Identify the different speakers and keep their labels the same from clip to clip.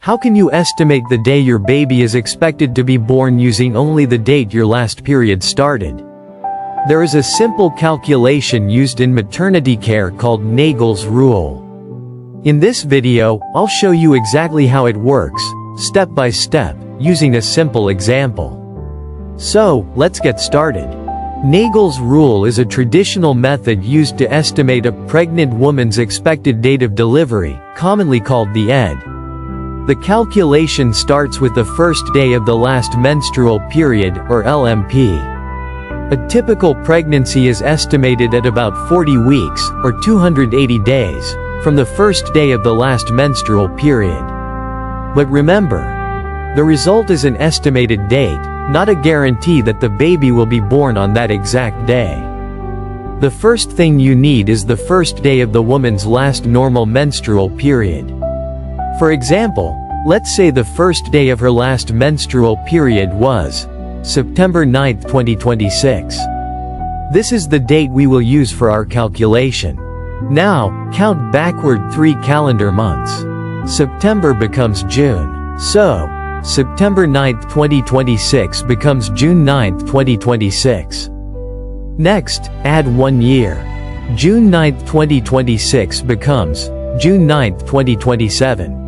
Speaker 1: How can you estimate the day your baby is expected to be born using only the date your last period started? There is a simple calculation used in maternity care called Naegele's rule. In this video, I'll show you exactly how it works, step by step, using a simple example. So, let's get started. Naegele's rule is a traditional method used to estimate a pregnant woman's expected date of delivery, commonly called the ED. The calculation starts with the first day of the last menstrual period, or LMP. A typical pregnancy is estimated at about 40 weeks, or 280 days, from the first day of the last menstrual period. But remember, the result is an estimated date, not a guarantee that the baby will be born on that exact day. The first thing you need is the first day of the woman's last normal menstrual period. For example, let's say the first day of her last menstrual period was September 9, 2026. This is the date we will use for our calculation. Now, count backward 3 calendar months. September becomes June. So, September 9, 2026 becomes June 9, 2026. Next, add 1 year. June 9, 2026 becomes June 9, 2027.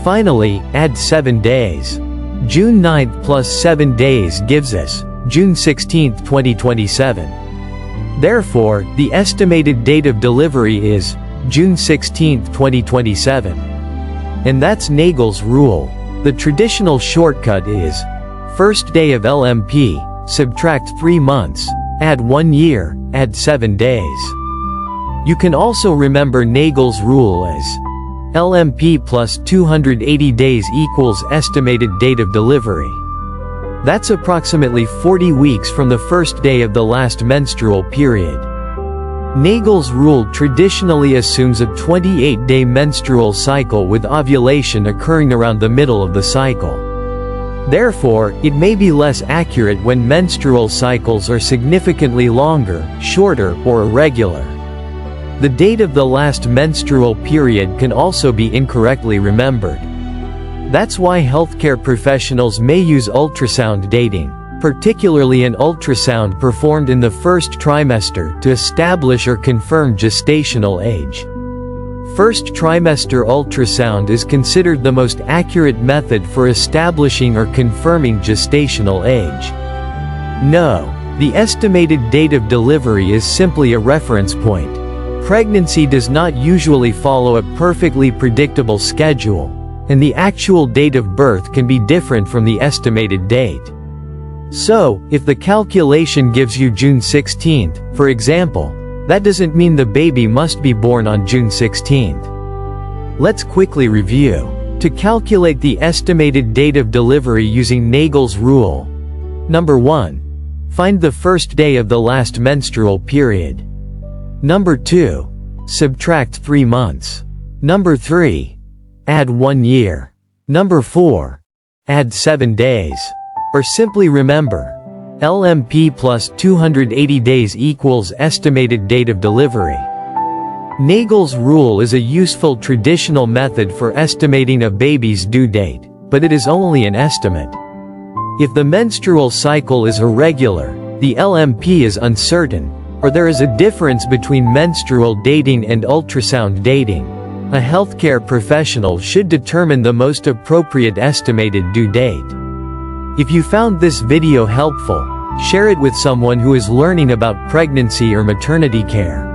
Speaker 1: Finally, add 7 days. June 9 plus 7 days gives us June 16, 2027. Therefore, the estimated date of delivery is June 16, 2027. And that's Naegele's rule. The traditional shortcut is first day of LMP, subtract 3 months, add 1 year, add 7 days. You can also remember Naegele's rule as LMP plus 280 days equals estimated date of delivery. That's approximately 40 weeks from the first day of the last menstrual period. Naegele's rule traditionally assumes a 28-day menstrual cycle with ovulation occurring around the middle of the cycle. Therefore, it may be less accurate when menstrual cycles are significantly longer, shorter, or irregular. The date of the last menstrual period can also be incorrectly remembered. That's why healthcare professionals may use ultrasound dating, particularly an ultrasound performed in the first trimester, to establish or confirm gestational age. First trimester ultrasound is considered the most accurate method for establishing or confirming gestational age. No, the estimated date of delivery is simply a reference point. Pregnancy does not usually follow a perfectly predictable schedule, and the actual date of birth can be different from the estimated date. So, if the calculation gives you June 16th, for example, that doesn't mean the baby must be born on June 16th. Let's quickly review. To calculate the estimated date of delivery using Naegele's rule. Number 1. Find the first day of the last menstrual period. Number 2. Subtract 3 months. Number 3. Add 1 year. Number 4. Add 7 days. Or simply remember, LMP plus 280 days equals estimated date of delivery. Naegele's rule is a useful traditional method for estimating a baby's due date, but it is only an estimate. If the menstrual cycle is irregular, the LMP is uncertain, or there is a difference between menstrual dating and ultrasound dating, a healthcare professional should determine the most appropriate estimated due date. If you found this video helpful, share it with someone who is learning about pregnancy or maternity care.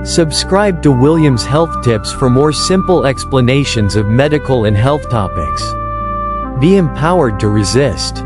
Speaker 1: Subscribe to Williams Health Tips for more simple explanations of medical and health topics. Be empowered to resist.